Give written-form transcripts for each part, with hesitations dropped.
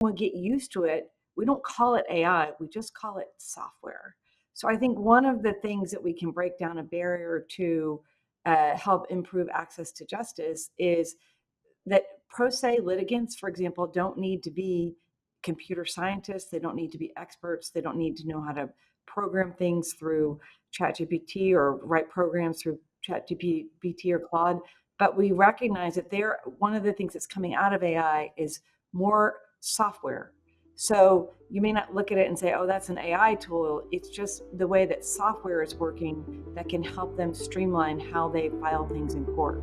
we get used to it, we don't call it AI, we just call it software. So I think one of the things that we can break down a barrier to help improve access to justice is that pro se litigants, for example, don't need to be computer scientists. They don't need to be experts. They don't need to know how to program things through ChatGPT or write programs through ChatGPT or Claude. But we recognize that one of the things that's coming out of AI is more software. So you may not look at it and say, oh, that's an AI tool. It's just the way that software is working that can help them streamline how they file things in court.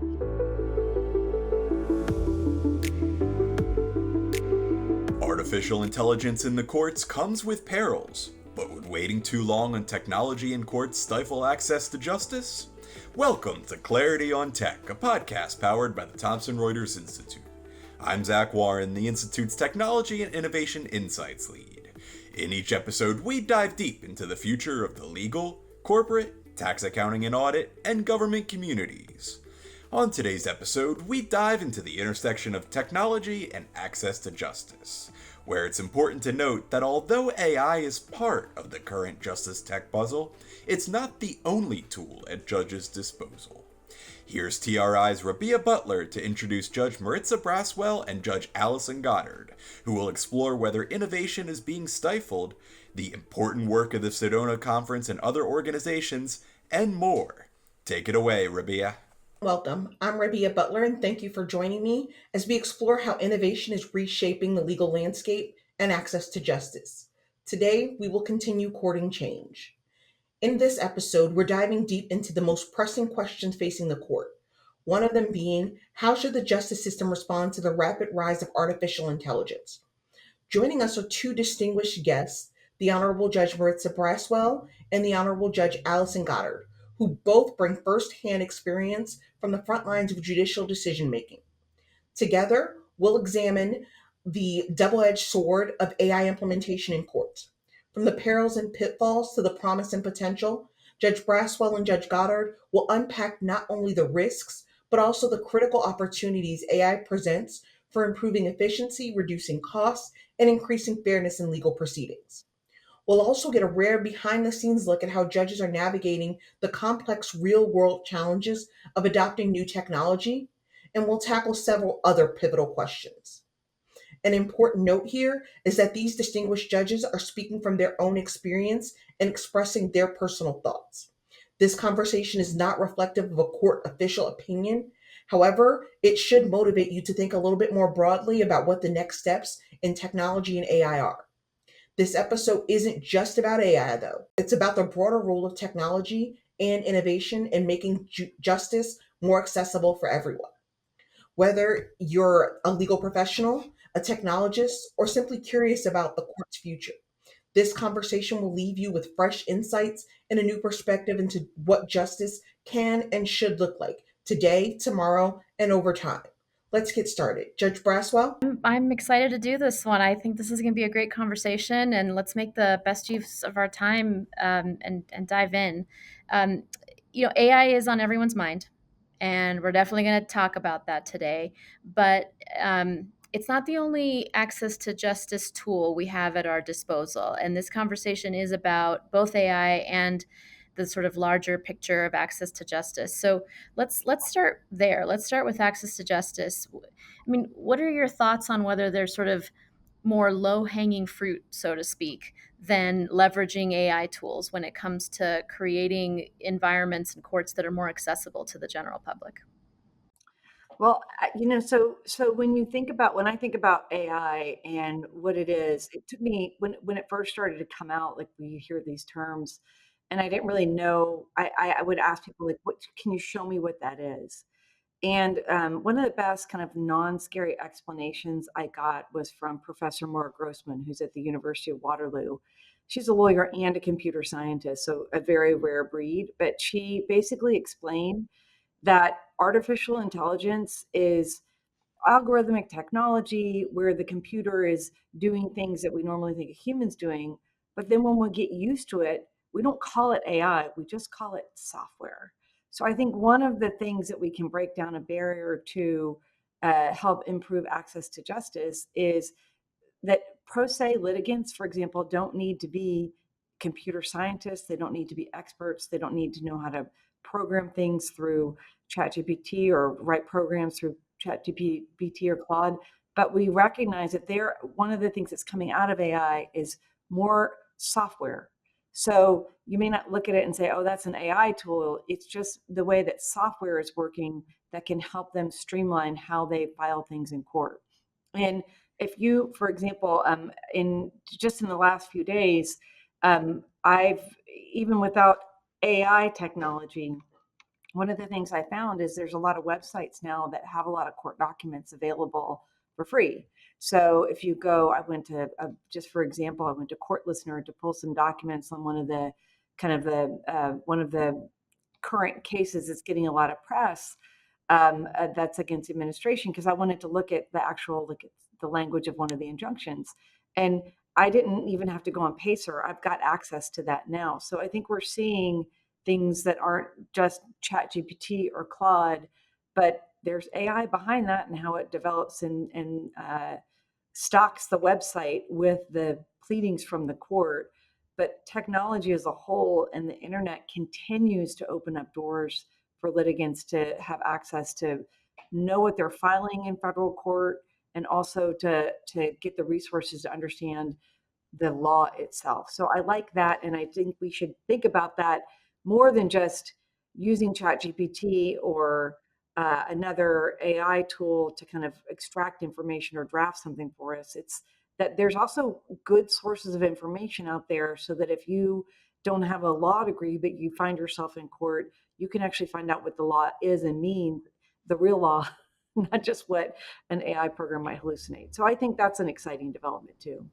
Artificial intelligence in the courts comes with perils, but would waiting too long on technology in courts stifle access to justice? Welcome to Clarity on Tech, a podcast powered by the Thomson Reuters Institute. I'm Zach Warren, the Institute's Technology and Innovation Insights lead. In each episode, we dive deep into the future of the legal, corporate, tax accounting and audit, and government communities. On today's episode, we dive into the intersection of technology and access to justice, where it's important to note that although AI is part of the current justice tech puzzle, it's not the only tool at judges' disposal. Here's TRI's Rabia Butler to introduce Judge Maritza Braswell and Judge Allison Goddard, who will explore whether innovation is being stifled, the important work of the Sedona Conference and other organizations, and more. Take it away, Rabia. Welcome. I'm Rabia Butler, and thank you for joining me as we explore how innovation is reshaping the legal landscape and access to justice. Today, we will continue courting change. In this episode, we're diving deep into the most pressing questions facing the court. One of them being, how should the justice system respond to the rapid rise of artificial intelligence? Joining us are two distinguished guests, the Honorable Judge Maritza Braswell and the Honorable Judge Allison Goddard, who both bring firsthand experience from the front lines of judicial decision making. Together, we'll examine the double-edged sword of AI implementation in courts. From the perils and pitfalls to the promise and potential, Judge Braswell and Judge Goddard will unpack not only the risks, but also the critical opportunities AI presents for improving efficiency, reducing costs, and increasing fairness in legal proceedings. We'll also get a rare behind the scenes look at how judges are navigating the complex real world challenges of adopting new technology, and we'll tackle several other pivotal questions. An important note here is that these distinguished judges are speaking from their own experience and expressing their personal thoughts. This conversation is not reflective of a court official opinion. However, it should motivate you to think a little bit more broadly about what the next steps in technology and AI are. This episode isn't just about AI, though. It's about the broader role of technology and innovation in making justice more accessible for everyone. Whether you're a legal professional, a technologist, or simply curious about the court's future, this conversation will leave you with fresh insights and a new perspective into what justice can and should look like today, tomorrow, and over time. Let's get started. Judge Braswell? I'm excited to do this one. I think this is going to be a great conversation, and let's make the best use of our time and dive in. Um, AI is on everyone's mind, and we're definitely going to talk about that today. But it's not the only access to justice tool we have at our disposal, and this conversation is about both AI and the sort of larger picture of access to justice. So let's start there. Let's start with access to justice. I mean, what are your thoughts on whether there's sort of more low-hanging fruit, so to speak, than leveraging AI tools when it comes to creating environments and courts that are more accessible to the general public? Well, so when I think about AI and what it is, it took me when it first started to come out, like we hear these terms, and I didn't really know. I would ask people like, "What can you show me what that is?" And one of the best kind of non-scary explanations I got was from Professor Maura Grossman, who's at the University of Waterloo. She's a lawyer and a computer scientist, so a very rare breed. But she basically explained that artificial intelligence is algorithmic technology where the computer is doing things that we normally think a human's doing. But then when we get used to it, we don't call it AI, we just call it software. So I think one of the things that we can break down a barrier to help improve access to justice is that pro se litigants, for example, don't need to be computer scientists. They don't need to be experts. They don't need to know how to program things through ChatGPT or write programs through ChatGPT or Claude. But we recognize that one of the things that's coming out of AI is more software. So you may not look at it and say, oh, that's an AI tool. It's just the way that software is working that can help them streamline how they file things in court. And if you, for example, in just in the last few days, I've even without AI technology, one of the things I found is there's a lot of websites now that have a lot of court documents available for free. So if you go, I went to, just for example, I went to Court Listener to pull some documents on one of the one of the current cases that's getting a lot of press, that's against administration, because I wanted to look at look at the language of one of the injunctions. And I didn't even have to go on Pacer. I've got access to that now. So I think we're seeing things that aren't just Chat GPT or Claude, but there's AI behind that and how it develops and stocks the website with the pleadings from the court. But technology as a whole and the internet continues to open up doors for litigants to have access to know what they're filing in federal court, and also to get the resources to understand the law itself. So I like that, and I think we should think about that more than just using ChatGPT or another AI tool to kind of extract information or draft something for us. It's that there's also good sources of information out there, so that if you don't have a law degree but you find yourself in court, you can actually find out what the law is and mean the real law, not just what an AI program might hallucinate. So I think that's an exciting development too.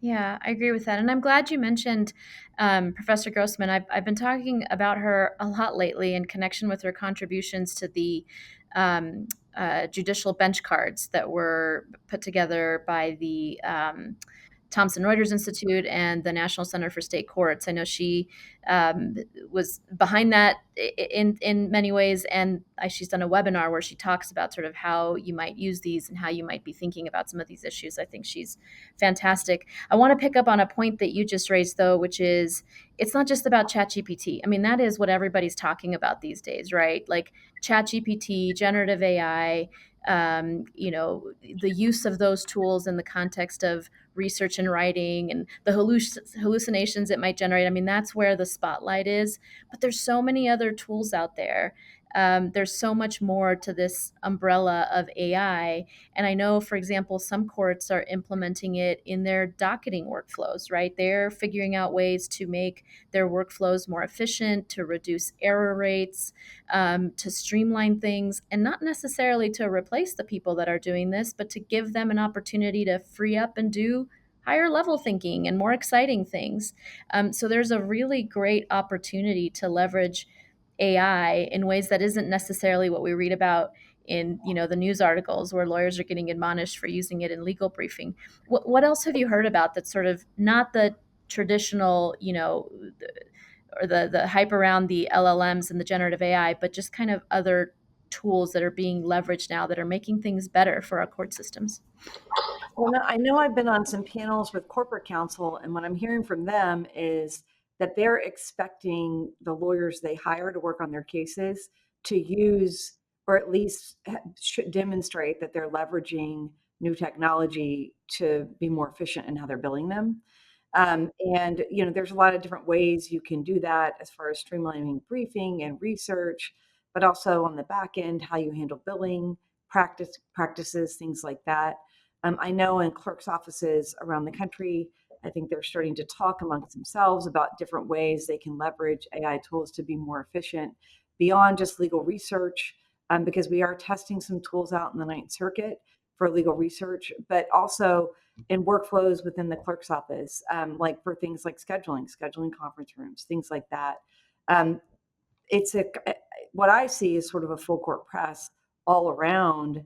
Yeah, I agree with that. And I'm glad you mentioned Professor Grossman. I've been talking about her a lot lately in connection with her contributions to the judicial bench cards that were put together by the Thomson Reuters Institute and the National Center for State Courts. I know she um, was behind that in many ways, and she's done a webinar where she talks about sort of how you might use these and how you might be thinking about some of these issues. I think she's fantastic. I want to pick up on a point that you just raised, though, which is it's not just about ChatGPT. I mean, that is what everybody's talking about these days, right? Like ChatGPT, generative AI. The use of those tools in the context of research and writing and the hallucinations it might generate. I mean, that's where the spotlight is. But there's so many other tools out there. There's so much more to this umbrella of AI. And I know, for example, some courts are implementing it in their docketing workflows, right? They're figuring out ways to make their workflows more efficient, to reduce error rates, to streamline things, and not necessarily to replace the people that are doing this, but to give them an opportunity to free up and do higher level thinking and more exciting things. So there's a really great opportunity to leverage AI in ways that isn't necessarily what we read about in the news articles where lawyers are getting admonished for using it in legal briefing. What else have you heard about that's sort of not the traditional, or the hype around the LLMs and the generative AI, but just kind of other tools that are being leveraged now that are making things better for our court systems? Well, no, I know I've been on some panels with corporate counsel, and what I'm hearing from them is that they're expecting the lawyers they hire to work on their cases to use, or at least should demonstrate that they're leveraging new technology to be more efficient in how they're billing them. And there's a lot of different ways you can do that as far as streamlining briefing and research, but also on the back end, how you handle billing practices, things like that. I know in clerks' offices around the country, I think they're starting to talk amongst themselves about different ways they can leverage AI tools to be more efficient beyond just legal research, because we are testing some tools out in the Ninth Circuit for legal research, but also in workflows within the clerk's office, like for things like scheduling conference rooms, things like that. Um, it's what I see is sort of a full court press all around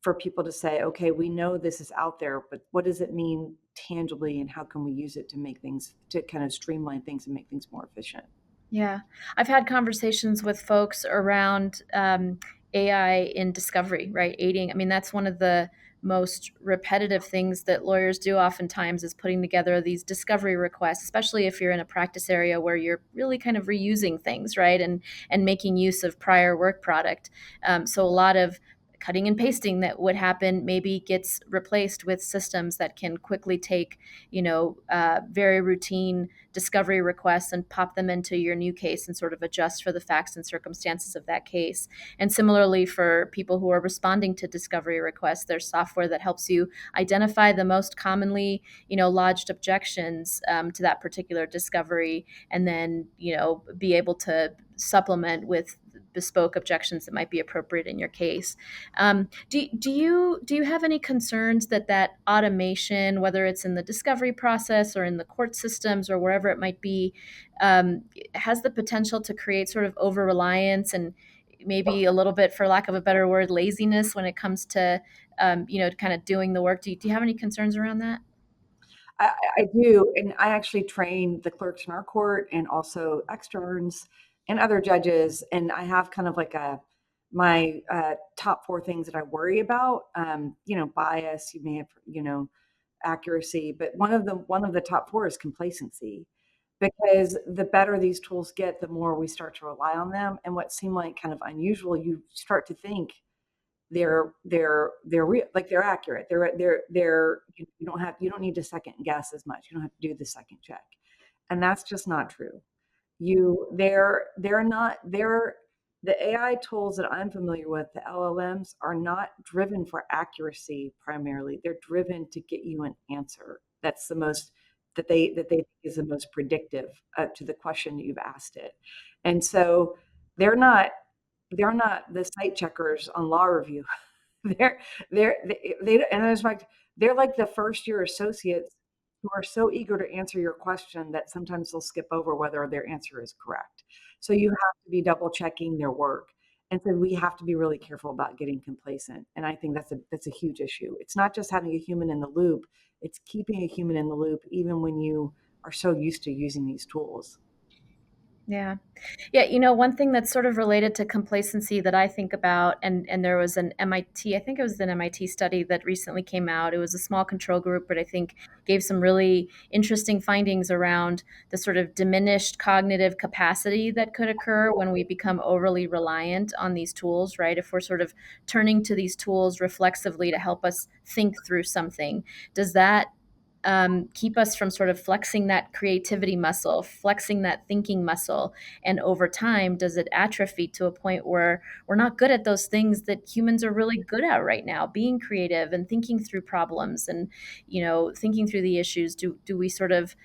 for people to say, okay, we know this is out there, but what does it mean tangibly, and how can we use it to make things, to kind of streamline things and make things more efficient? Yeah, I've had conversations with folks around AI in discovery, right? Aiding. I mean, that's one of the most repetitive things that lawyers do oftentimes is putting together these discovery requests, especially if you're in a practice area where you're really kind of reusing things, right? And making use of prior work product. So a lot of cutting and pasting that would happen maybe gets replaced with systems that can quickly take, very routine discovery requests and pop them into your new case and sort of adjust for the facts and circumstances of that case. And similarly, for people who are responding to discovery requests, there's software that helps you identify the most commonly, lodged objections to that particular discovery, and then, be able to supplement with bespoke objections that might be appropriate in your case. Do you have any concerns that automation, whether it's in the discovery process or in the court systems or wherever it might be, has the potential to create sort of over reliance and maybe a little bit, for lack of a better word, laziness when it comes to kind of doing the work? Do you have any concerns around that? I do, and I actually train the clerks in our court and also externs and other judges, and I have kind of like my top 4 things that I worry about. Bias, you may have, accuracy, but one of the top 4 is complacency, because the better these tools get, the more we start to rely on them, and what seemed like kind of unusual, you start to think they're real, like they're accurate. You don't need to second guess as much. You don't have to do the second check. And that's just not true. They're not they're The AI tools that I'm familiar with, the LLMs, are not driven for accuracy primarily. They're driven to get you an answer that's the most that they think is the most predictive to the question that you've asked it. And so they're not they're not the site checkers on law review. They're and there's like they're like the first year associates who are so eager to answer your question that sometimes they'll skip over whether their answer is correct. So you have to be double checking their work. And so we have to be really careful about getting complacent. And I think that's a huge issue. It's not just having a human in the loop, it's keeping a human in the loop even when you are so used to using these tools. Yeah. Yeah, one thing that's sort of related to complacency that I think about, and there was an MIT, I think it was an MIT study that recently came out. It was a small control group, but I think gave some really interesting findings around the sort of diminished cognitive capacity that could occur when we become overly reliant on these tools, right? If we're sort of turning to these tools reflexively to help us think through something, does that keep us from sort of flexing that creativity muscle, flexing that thinking muscle? And over time, does it atrophy to a point where we're not good at those things that humans are really good at right now, being creative and thinking through problems and, thinking through the issues? Do we sort of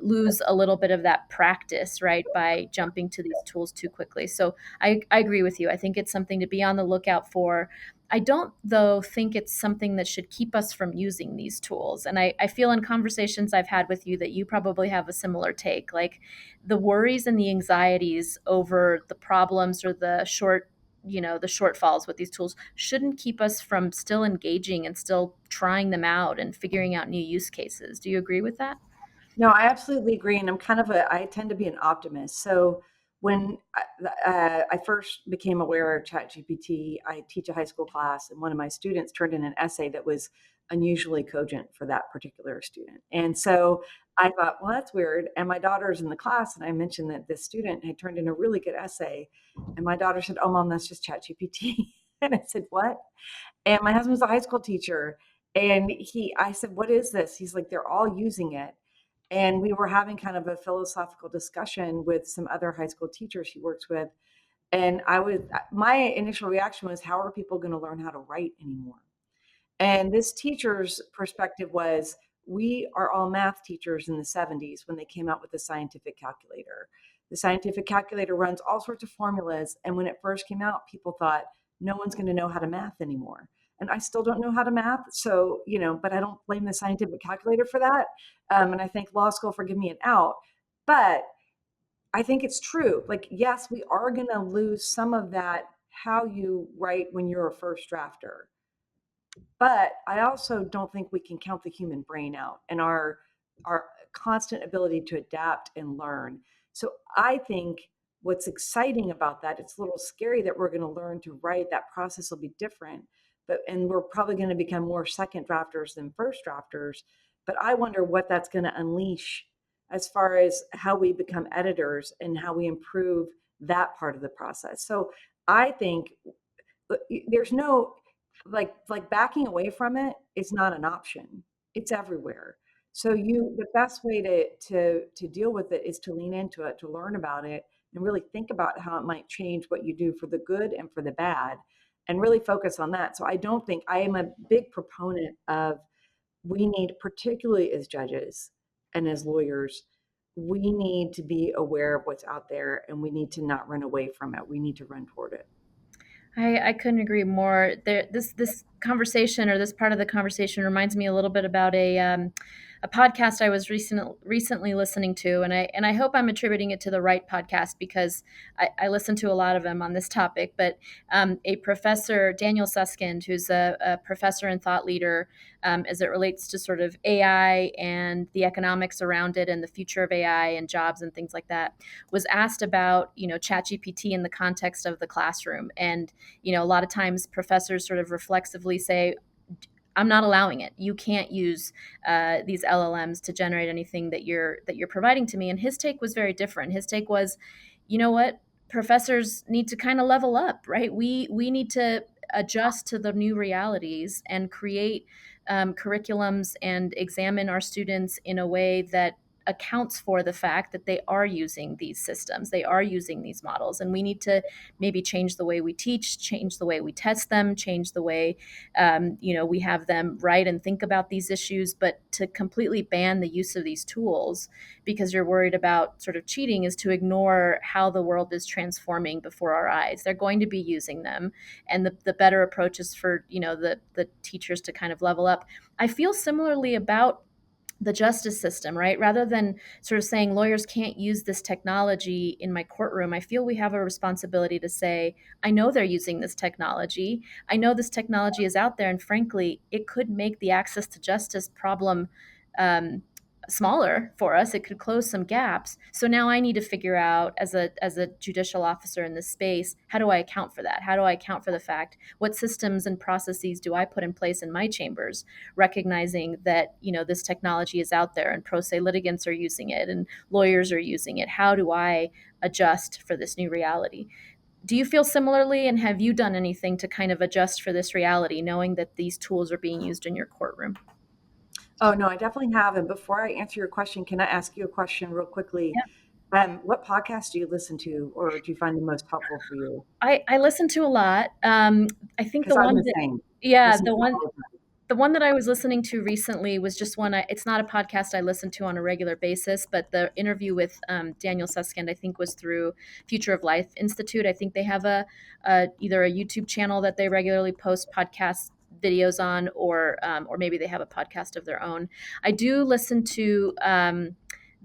lose a little bit of that practice, right, by jumping to these tools too quickly? So I agree with you. I think it's something to be on the lookout for. I don't, though, think it's something that should keep us from using these tools. And I feel in conversations I've had with you that you probably have a similar take. Like the worries and the anxieties over the problems or the shortfalls with these tools shouldn't keep us from still engaging and still trying them out and figuring out new use cases. Do you agree with that? No, I absolutely agree, and I tend to be an optimist. So when I first became aware of ChatGPT, I teach a high school class, and one of my students turned in an essay that was unusually cogent for that particular student. And so I thought, well, that's weird. And my daughter's in the class, and I mentioned that this student had turned in a really good essay, and my daughter said, "Oh, mom, that's just ChatGPT." And I said, "What?" And my husband's a high school teacher, and I said, "What is this?" He's like, "They're all using it." And we were having kind of a philosophical discussion with some other high school teachers he works with. And my initial reaction was, how are people going to learn how to write anymore? And this teacher's perspective was, we are all math teachers in the 70s when they came out with the scientific calculator. The scientific calculator runs all sorts of formulas. And when it first came out, people thought, no one's going to know how to math anymore. And I still don't know how to math. So, but I don't blame the scientific calculator for that. And I thank law school for giving me an out. But I think it's true. Like, yes, we are going to lose some of that, how you write when you're a first drafter. But I also don't think we can count the human brain out and our constant ability to adapt and learn. So I think what's exciting about that, it's a little scary that we're going to learn to write. That process will be different. and we're probably going to become more second drafters than first drafters. But I wonder what that's going to unleash as far as how we become editors and how we improve that part of the process. So I think there's no like backing away from it is not an option. It's everywhere. So the best way to deal with it is to lean into it, to learn about it, and really think about how it might change what you do for the good and for the bad, and really focus on that. So I don't think I am a big proponent of we need, particularly as judges and as lawyers, we need to be aware of what's out there and we need to not run away from it. We need to run toward it. I couldn't agree more. This conversation, or this part of the conversation, reminds me a little bit about a podcast I was recently listening to, and I hope I'm attributing it to the right podcast, because I listen to a lot of them on this topic. But a professor, Daniel Suskind, who's a professor and thought leader as it relates to sort of AI and the economics around it and the future of AI and jobs and things like that, was asked about, ChatGPT in the context of the classroom. And a lot of times professors sort of reflexively say, I'm not allowing it. You can't use these LLMs to generate anything that you're providing to me. And his take was very different. His take was, you know what, professors need to kind of level up, right? We need to adjust to the new realities and create curriculums and examine our students in a way that accounts for the fact that they are using these systems, they are using these models, and we need to maybe change the way we teach, change the way we test them, change the way we have them write and think about these issues. But to completely ban the use of these tools because you're worried about sort of cheating is to ignore how the world is transforming before our eyes. They're going to be using them, and the better approach is for the teachers to kind of level up. I feel similarly about the justice system, right? Rather than sort of saying lawyers can't use this technology in my courtroom, I feel we have a responsibility to say, I know they're using this technology. I know this technology is out there, and frankly, it could make the access to justice problem smaller for us. It could close some gaps. So now I need to figure out, as a judicial officer in this space, how do I account for that? How do I account for the fact, what systems and processes do I put in place in my chambers, recognizing that this technology is out there and pro se litigants are using it and lawyers are using it? How do I adjust for this new reality? Do you feel similarly, and have you done anything to kind of adjust for this reality, knowing that these tools are being used in your courtroom? Oh, no, I definitely have. And before I answer your question, can I ask you a question real quickly? What podcast do you listen to, or do you find the most helpful for you? I listen to a lot. I think Because the I'm one the that, same. yeah, Listen to all of them. the one that I was listening to recently was just one. It's not a podcast I listen to on a regular basis, but the interview with Daniel Suskind, I think, was through Future of Life Institute. I think they have either a YouTube channel that they regularly post podcast videos on, or maybe they have a podcast of their own. I do listen to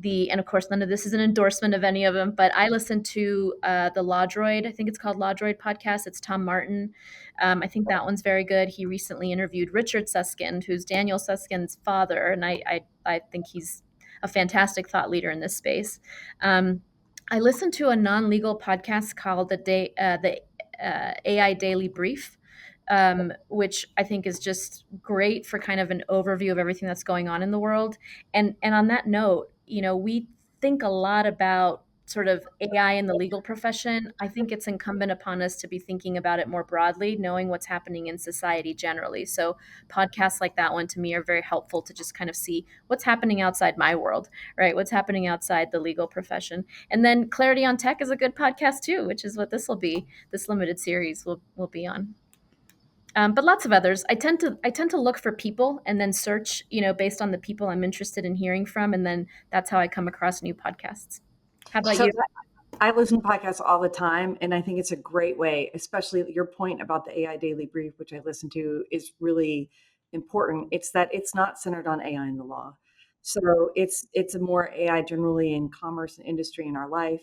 and of course, none of this is an endorsement of any of them, but I listen to the Law Droid. I think it's called Law Droid podcast. It's Tom Martin. I think that one's very good. He recently interviewed Richard Suskind, who's Daniel Suskind's father, and I think he's a fantastic thought leader in this space. I listened to a non-legal podcast called the AI Daily Brief, which I think is just great for kind of an overview of everything that's going on in the world. And on that note, we think a lot about sort of AI in the legal profession. I think it's incumbent upon us to be thinking about it more broadly, knowing what's happening in society generally. So podcasts like that one to me are very helpful to just kind of see what's happening outside my world, right? What's happening outside the legal profession. And then Clarity on Tech is a good podcast too, which is what this will be. This limited series will be on. But lots of others. I tend to look for people and then search, based on the people I'm interested in hearing from, and then that's how I come across new podcasts. How about So you? I listen to podcasts all the time, and I think it's a great way, especially your point about the AI Daily Brief, which I listen to, is really important. It's that it's not centered on AI in the law. So it's a more AI generally in commerce and industry in our life,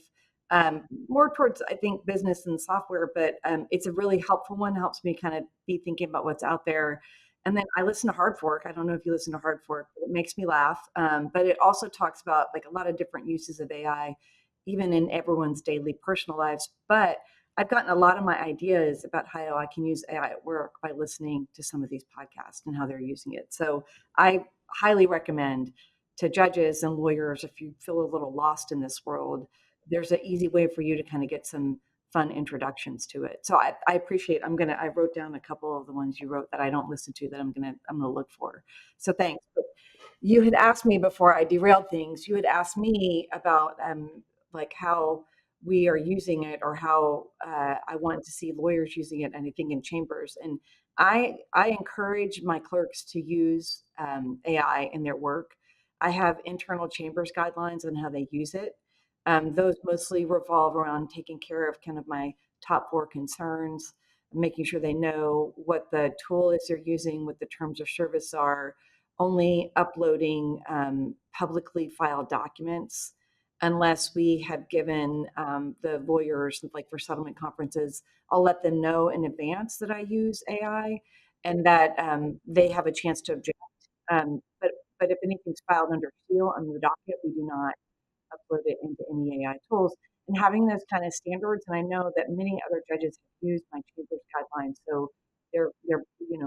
more towards, I think, business and software, but it's a really helpful one, helps me kind of be thinking about what's out there. And then I listen to Hard Fork. I don't know if you listen to Hard Fork, but it makes me laugh. But it also talks about like a lot of different uses of AI even in everyone's daily personal lives. But I've gotten a lot of my ideas about how I can use AI at work by listening to some of these podcasts and how they're using it. So I highly recommend to judges and lawyers, if you feel a little lost in this world, there's an easy way for you to kind of get some fun introductions to it. So I appreciate. I wrote down a couple of the ones you wrote that I don't listen to that I'm gonna look for. So thanks. But you had asked me before I derailed things. You had asked me about like how we are using it, or how I want to see lawyers using it, anything in chambers. And I encourage my clerks to use AI in their work. I have internal chambers guidelines on how they use it. Those mostly revolve around taking care of kind of my top four concerns, making sure they know what the tool is they're using, what the terms of service are, only uploading publicly filed documents unless we have given the lawyers, like for settlement conferences, I'll let them know in advance that I use AI and that they have a chance to object. But if anything's filed under seal on the docket, we do not upload it into any AI tools. And having those kind of standards, and I know that many other judges have used my chambers guidelines, so they're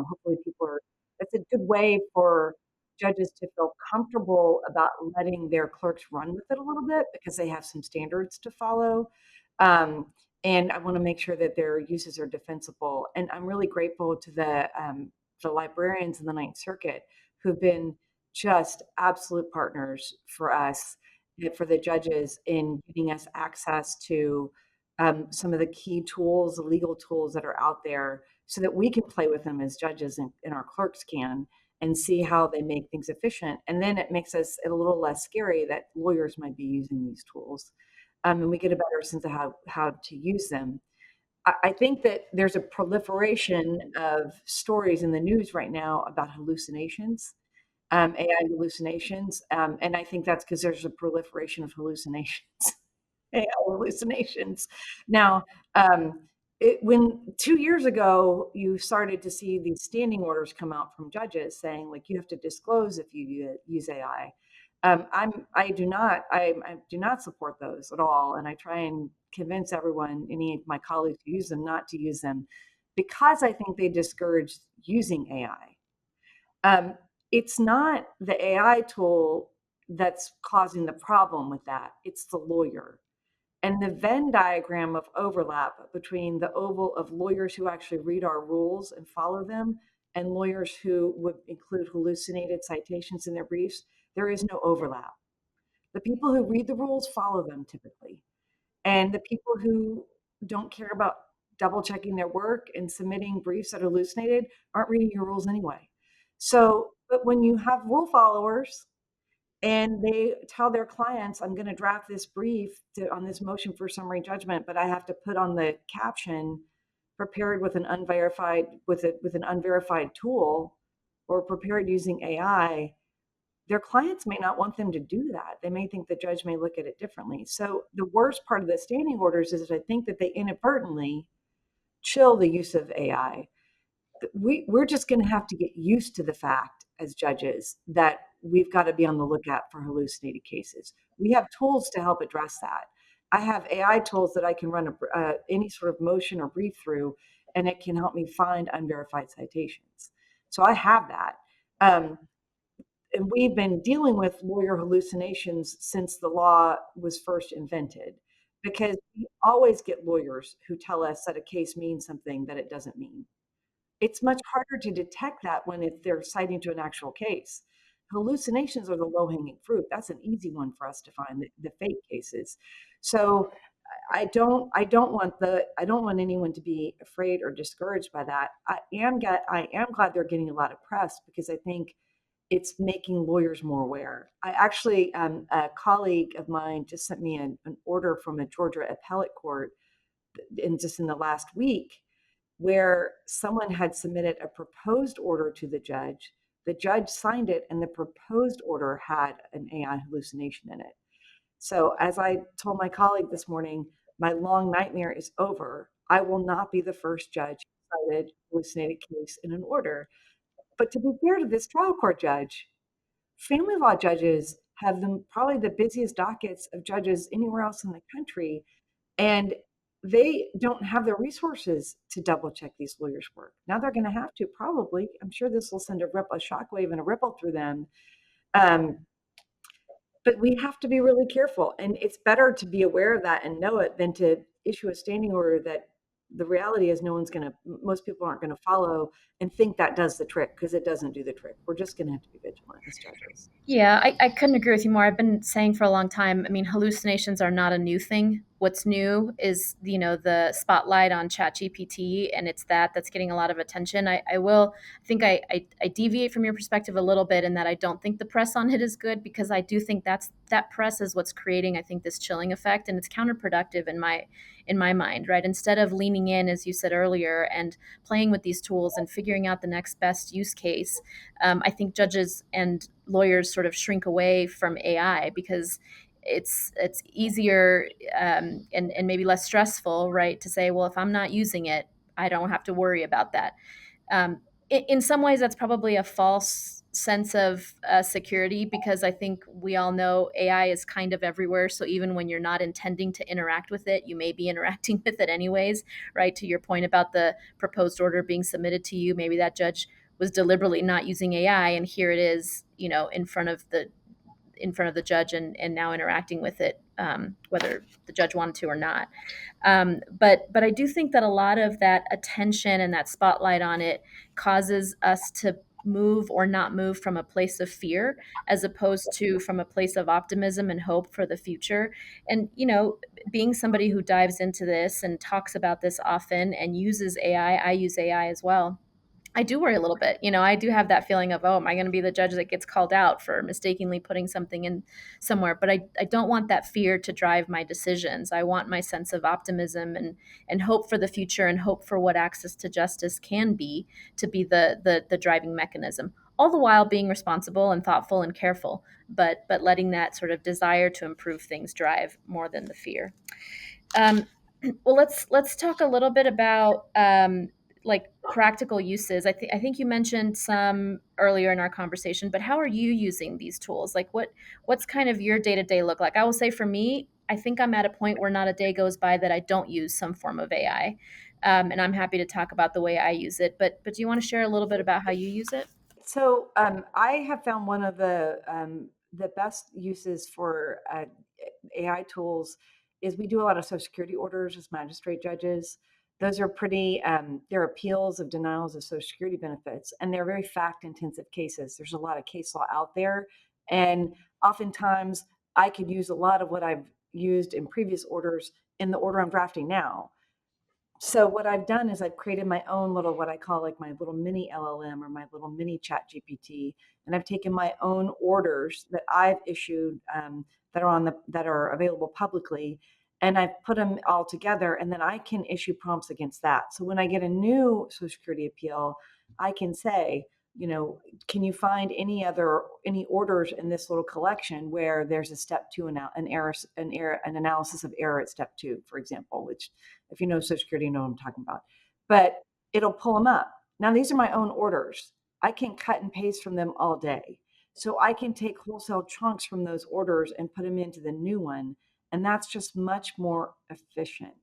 hopefully people are. That's a good way for judges to feel comfortable about letting their clerks run with it a little bit because they have some standards to follow. Um, and I want to make sure that their uses are defensible. And I'm really grateful to the librarians in the Ninth Circuit who've been just absolute partners for us, for the judges, in getting us access to some of the key tools, the legal tools that are out there, so that we can play with them as judges, and our clerks can, and see how they make things efficient. And then it makes us a little less scary that lawyers might be using these tools, and we get a better sense of how to use them. I think that there's a proliferation of stories in the news right now about hallucinations, AI hallucinations, and I think that's because there's a proliferation of hallucinations. AI hallucinations. Now, when 2 years ago you started to see these standing orders come out from judges saying, like, you have to disclose if you use AI. I do not support those at all, and I try and convince everyone, any of my colleagues who use them, not to use them, because I think they discourage using AI. It's not the AI tool that's causing the problem with that, it's the lawyer. And the Venn diagram of overlap between the oval of lawyers who actually read our rules and follow them, and lawyers who would include hallucinated citations in their briefs, there is no overlap. The people who read the rules follow them typically. And the people who don't care about double checking their work and submitting briefs that are hallucinated aren't reading your rules anyway. So, but when you have rule followers and they tell their clients, I'm going to draft this brief on this motion for summary judgment, but I have to put on the caption prepared with an unverified tool, or prepared using AI, their clients may not want them to do that. They may think the judge may look at it differently. So the worst part of the standing orders is that I think that they inadvertently chill the use of AI. We're just going to have to get used to the fact as judges that we've got to be on the lookout for hallucinated cases. We have tools to help address that. I have AI tools that I can run any sort of motion or brief through, and it can help me find unverified citations. So I have that. And we've been dealing with lawyer hallucinations since the law was first invented, because we always get lawyers who tell us that a case means something that it doesn't mean. It's much harder to detect that when they're citing to an actual case. Hallucinations are the low-hanging fruit. That's an easy one for us to find, the fake cases. So I don't want anyone to be afraid or discouraged by that. I am glad they're getting a lot of press, because I think it's making lawyers more aware. I actually, a colleague of mine just sent me an order from a Georgia appellate court in the last week, where someone had submitted a proposed order to the judge. The judge signed it, and the proposed order had an AI hallucination in it. So, as I told my colleague this morning, my long nightmare is over. I will not be the first judge who cited hallucinated case in an order. But to be fair to this trial court judge, family law judges have probably the busiest dockets of judges anywhere else in the country. And they don't have the resources to double check these lawyers' work. Now they're going to have to probably. I'm sure this will send a shockwave and a ripple through them. Um, but we have to be really careful, and it's better to be aware of that and know it than to issue a standing order that the reality is most people aren't going to follow and think that does the trick, because it doesn't do the trick. We're just going to have to be vigilant as judges. Yeah, I couldn't agree with you more. I've been saying for a long time, I mean, hallucinations are not a new thing. What's new is, the spotlight on ChatGPT, and it's that's getting a lot of attention. I think I deviate from your perspective a little bit in that I don't think the press on it is good, because I do think that press is what's creating, I think, this chilling effect, and it's counterproductive in my mind, right? Instead of leaning in, as you said earlier, and playing with these tools and figuring out the next best use case, I think judges and lawyers sort of shrink away from AI because it's easier, and maybe less stressful, right? To say, well, if I'm not using it, I don't have to worry about that. In some ways, that's probably a false sense of security, because I think we all know AI is kind of everywhere. So even when you're not intending to interact with it, you may be interacting with it anyways, right? To your point about the proposed order being submitted to you, maybe that judge was deliberately not using AI, and here it is, in front of the judge, and now interacting with it, whether the judge wanted to or not. But I do think that a lot of that attention and that spotlight on it causes us to move or not move from a place of fear, as opposed to from a place of optimism and hope for the future. And being somebody who dives into this and talks about this often and uses AI, I use AI as well. I do worry a little bit. I do have that feeling of, oh, am I going to be the judge that gets called out for mistakenly putting something in somewhere? But I don't want that fear to drive my decisions. I want my sense of optimism and hope for the future, and hope for what access to justice can be, to be the driving mechanism. All the while being responsible and thoughtful and careful, but letting that sort of desire to improve things drive more than the fear. Um, well, let's talk a little bit about, like, practical uses. I think you mentioned some earlier in our conversation, but how are you using these tools? Like, what's kind of your day to day look like? I will say, for me, I think I'm at a point where not a day goes by that I don't use some form of AI, and I'm happy to talk about the way I use it. But do you want to share a little bit about how you use it? So I have found one of the best uses for AI tools is we do a lot of Social Security orders as magistrate judges. Those are pretty, they're appeals of denials of Social Security benefits, and they're very fact intensive cases. There's a lot of case law out there. And oftentimes I could use a lot of what I've used in previous orders in the order I'm drafting now. So what I've done is I've created my own little, what I call like my little mini LLM or my little mini chat GPT. And I've taken my own orders that I've issued, that are available publicly, and I've put them all together, and then I can issue prompts against that. So when I get a new Social Security appeal, I can say, can you find any orders in this little collection where there's a step two, an analysis of error at step two, for example, which, if you know Social Security, you know what I'm talking about. But it'll pull them up. Now, these are my own orders. I can cut and paste from them all day. So I can take wholesale chunks from those orders and put them into the new one. And that's just much more efficient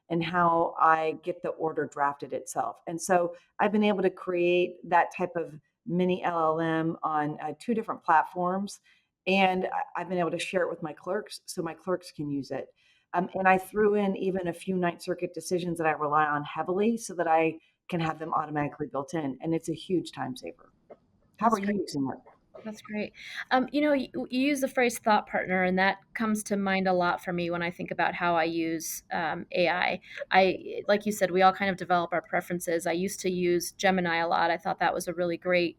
in how I get the order drafted itself. And so I've been able to create that type of mini LLM on two different platforms. And I've been able to share it with my clerks so my clerks can use it. And I threw in even a few Ninth Circuit decisions that I rely on heavily so that I can have them automatically built in. And it's a huge time saver. How That's are you great. using it? That's great. You use the phrase thought partner, and that comes to mind a lot for me when I think about how I use AI. Like you said, we all kind of develop our preferences. I used to use Gemini a lot. I thought that was a really great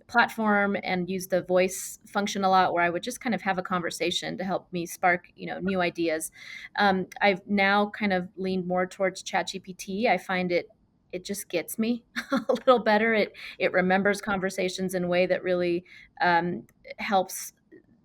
platform, and use the voice function a lot, where I would just kind of have a conversation to help me spark, new ideas. I've now kind of leaned more towards ChatGPT. I find it just gets me a little better. It remembers conversations in a way that really helps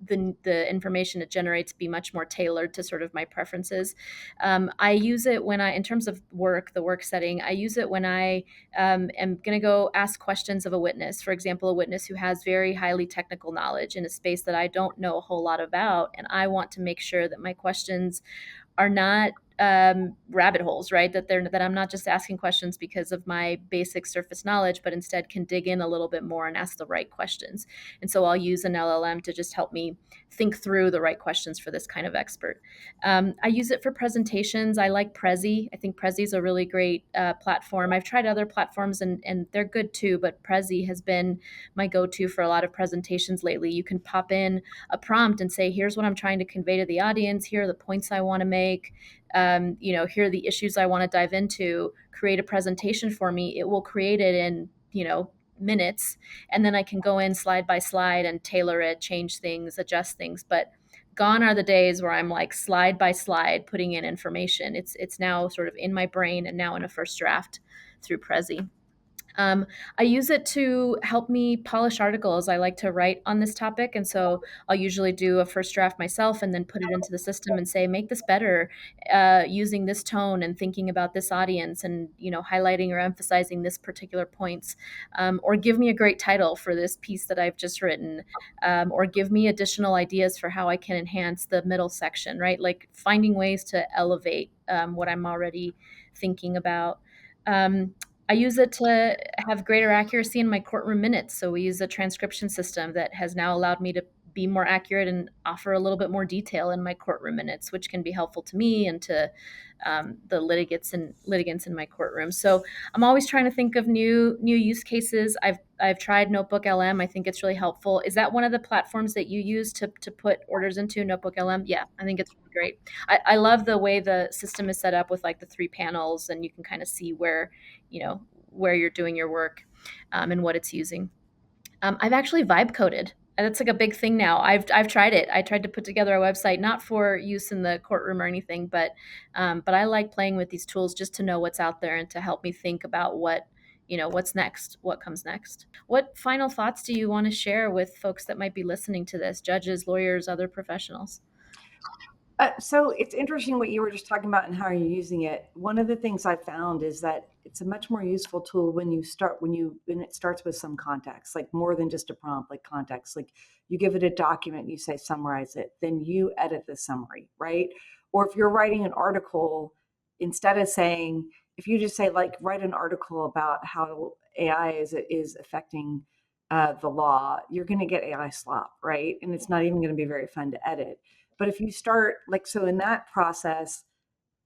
the information it generates be much more tailored to sort of my preferences. I use it when in terms of the work setting, I use it when I am going to go ask questions of a witness. For example, a witness who has very highly technical knowledge in a space that I don't know a whole lot about, and I want to make sure that my questions are not rabbit holes, right? That I'm not just asking questions because of my basic surface knowledge, but instead can dig in a little bit more and ask the right questions. And so I'll use an LLM to just help me think through the right questions for this kind of expert. I use it for presentations. I like Prezi. I think Prezi is a really great platform. I've tried other platforms and they're good too, but Prezi has been my go-to for a lot of presentations lately. You can pop in a prompt and say, here's what I'm trying to convey to the audience. Here are the points I want to make. Here are the issues I want to dive into. Create a presentation for me. It will create it in, minutes. And then I can go in slide by slide and tailor it, change things, adjust things. But gone are the days where I'm like slide by slide putting in information. It's now sort of in my brain and now in a first draft through Prezi. Um, I use it to help me polish articles. I like to write on this topic. And so I'll usually do a first draft myself and then put it into the system and say, make this better using this tone and thinking about this audience and, highlighting or emphasizing this particular points. Or give me a great title for this piece that I've just written. Or give me additional ideas for how I can enhance the middle section, right? Like finding ways to elevate what I'm already thinking about. Um, I use it to have greater accuracy in my courtroom minutes. So we use a transcription system that has now allowed me to be more accurate and offer a little bit more detail in my courtroom minutes, which can be helpful to me and to the litigants in my courtroom. So I'm always trying to think of new use cases. I've tried Notebook LM. I think it's really helpful. Is that one of the platforms that you use to put orders into, Notebook LM? Yeah, I think it's really great. I love the way the system is set up with like the 3 panels, and you can kind of see where you're doing your work and what it's using. I've actually vibe coded. And that's like a big thing now. I've tried it. I tried to put together a website, not for use in the courtroom or anything, but I like playing with these tools just to know what's out there and to help me think about what's next, what comes next. What final thoughts do you want to share with folks that might be listening to this, judges, lawyers, other professionals? So it's interesting what you were just talking about and how you're using it. One of the things I found is that it's a much more useful tool when it starts with some context, like more than just a prompt, like context. Like you give it a document, you say summarize it, then you edit the summary, right? Or if you're writing an article, instead of saying, if you just say like write an article about how AI is affecting the law, you're going to get AI slop, right? And it's not even going to be very fun to edit. But if you start so in that process,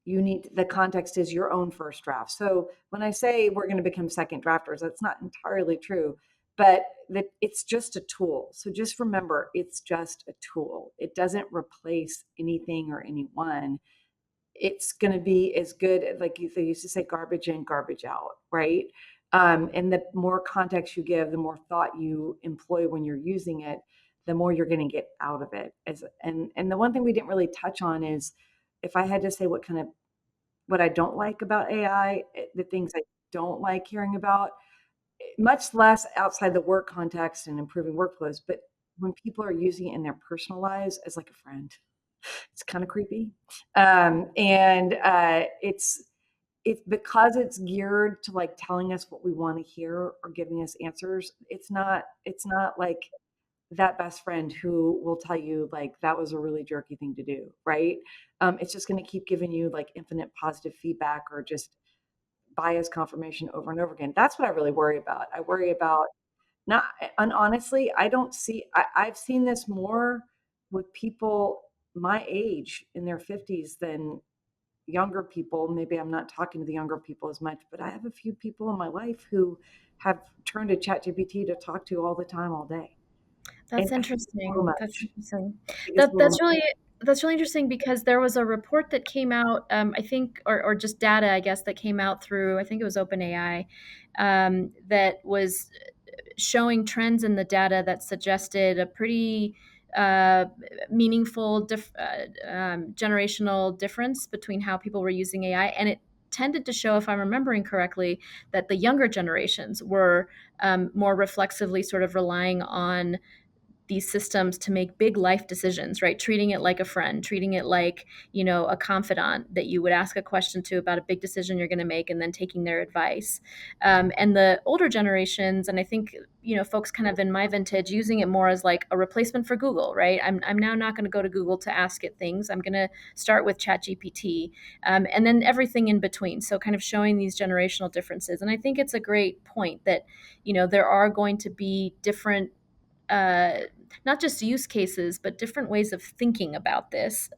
the context is your own first draft. So when I say we're going to become second drafters, that's not entirely true, but that it's just a tool. So just remember, it's just a tool. It doesn't replace anything or anyone. It's going to be as good, like they used to say, garbage in, garbage out, right? And the more context you give, the more thought you employ when you're using it, the more you're going to get out of it. And the one thing we didn't really touch on is, if I had to say what I don't like about AI, the things I don't like hearing about, much less outside the work context and improving workflows, but when people are using it in their personal lives as like a friend, it's kind of creepy. And it's because it's geared to like telling us what we want to hear or giving us answers. It's not like that best friend who will tell you like that was a really jerky thing to do, right? It's just going to keep giving you like infinite positive feedback or just bias confirmation over and over again. That's what I really worry about. I worry about not, and honestly, I've seen this more with people my age in their 50s than younger people. Maybe I'm not talking to the younger people as much, but I have a few people in my life who have turned to ChatGPT to talk to all the time, all day. And That's I think it's a little interesting. That's much. interesting. I think it's a That little that's much. really interesting because there was a report that came out, I think, or just data, I guess, that came out through, I think it was OpenAI, that was showing trends in the data that suggested a pretty uh, meaningful generational difference between how people were using AI, and it tended to show, if I'm remembering correctly, that the younger generations were more reflexively sort of relying on these systems to make big life decisions, right? Treating it like a friend, treating it like, a confidant that you would ask a question to about a big decision you're going to make, and then taking their advice. And the older generations, and I think, folks kind of in my vintage, using it more as like a replacement for Google, right? I'm now not going to go to Google to ask it things. I'm going to start with ChatGPT, and then everything in between. So kind of showing these generational differences. And I think it's a great point that, there are going to be different, not just use cases, but different ways of thinking about this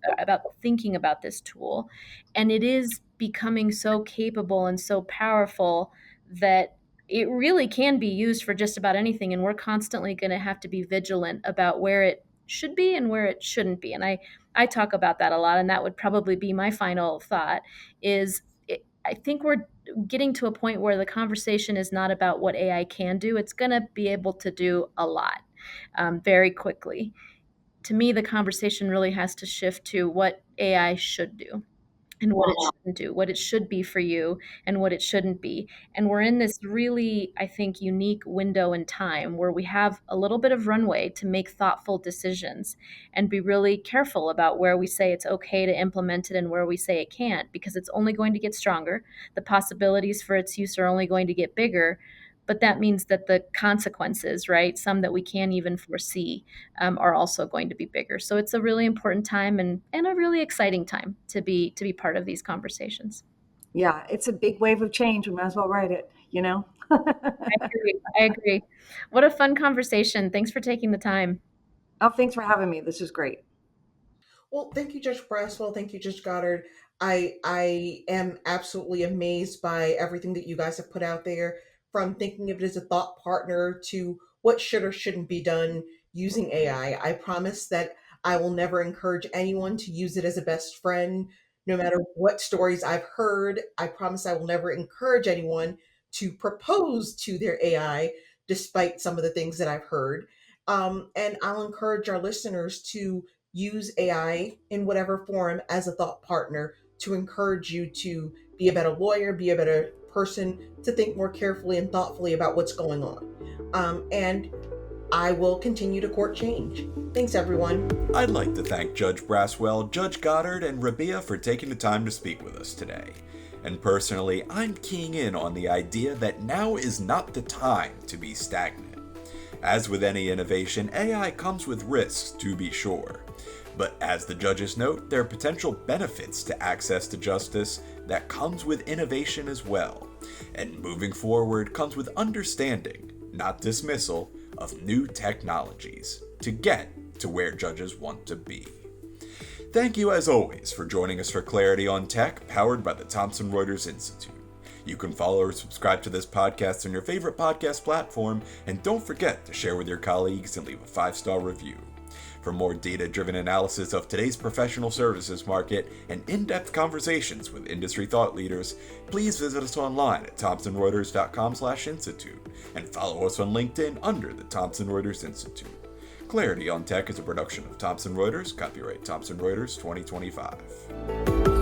tool. And it is becoming so capable and so powerful that it really can be used for just about anything. And we're constantly going to have to be vigilant about where it should be and where it shouldn't be. And I talk about that a lot. And that would probably be my final thought is I think we're getting to a point where the conversation is not about what AI can do. It's going to be able to do a lot very quickly. To me, the conversation really has to shift to what AI should do and what it shouldn't do, what it should be for you and what it shouldn't be. And we're in this really, I think, unique window in time where we have a little bit of runway to make thoughtful decisions and be really careful about where we say it's okay to implement it and where we say it can't, because it's only going to get stronger. The possibilities for its use are only going to get bigger. But that means that the consequences, right, some that we can't even foresee, are also going to be bigger. So it's a really important time and a really exciting time to be part of these conversations. Yeah, it's a big wave of change. We might as well ride it, you know? I agree. What a fun conversation. Thanks for taking the time. Oh, thanks for having me. This is great. Well, thank you, Judge Braswell. Thank you, Judge Goddard. I am absolutely amazed by everything that you guys have put out there, from thinking of it as a thought partner to what should or shouldn't be done using AI. I promise that I will never encourage anyone to use it as a best friend, no matter what stories I've heard. I promise I will never encourage anyone to propose to their AI, despite some of the things that I've heard. And I'll encourage our listeners to use AI in whatever form as a thought partner to encourage you to be a better lawyer, be a better person, to think more carefully and thoughtfully about what's going on. And I will continue to court change. Thanks, everyone. I'd like to thank Judge Braswell, Judge Goddard, and Rabia for taking the time to speak with us today. And personally, I'm keying in on the idea that now is not the time to be stagnant. As with any innovation, AI comes with risks, to be sure. But as the judges note, there are potential benefits to access to justice that comes with innovation as well. And moving forward comes with understanding, not dismissal, of new technologies to get to where judges want to be. Thank you as always for joining us for Clarity on Tech, powered by the Thomson Reuters Institute. You can follow or subscribe to this podcast on your favorite podcast platform, and don't forget to share with your colleagues and leave a 5-star review. For more data-driven analysis of today's professional services market and in-depth conversations with industry thought leaders, please visit us online at thomsonreuters.com/institute and follow us on LinkedIn under the Thomson Reuters Institute. Clarity on Tech is a production of Thomson Reuters, copyright Thomson Reuters 2025.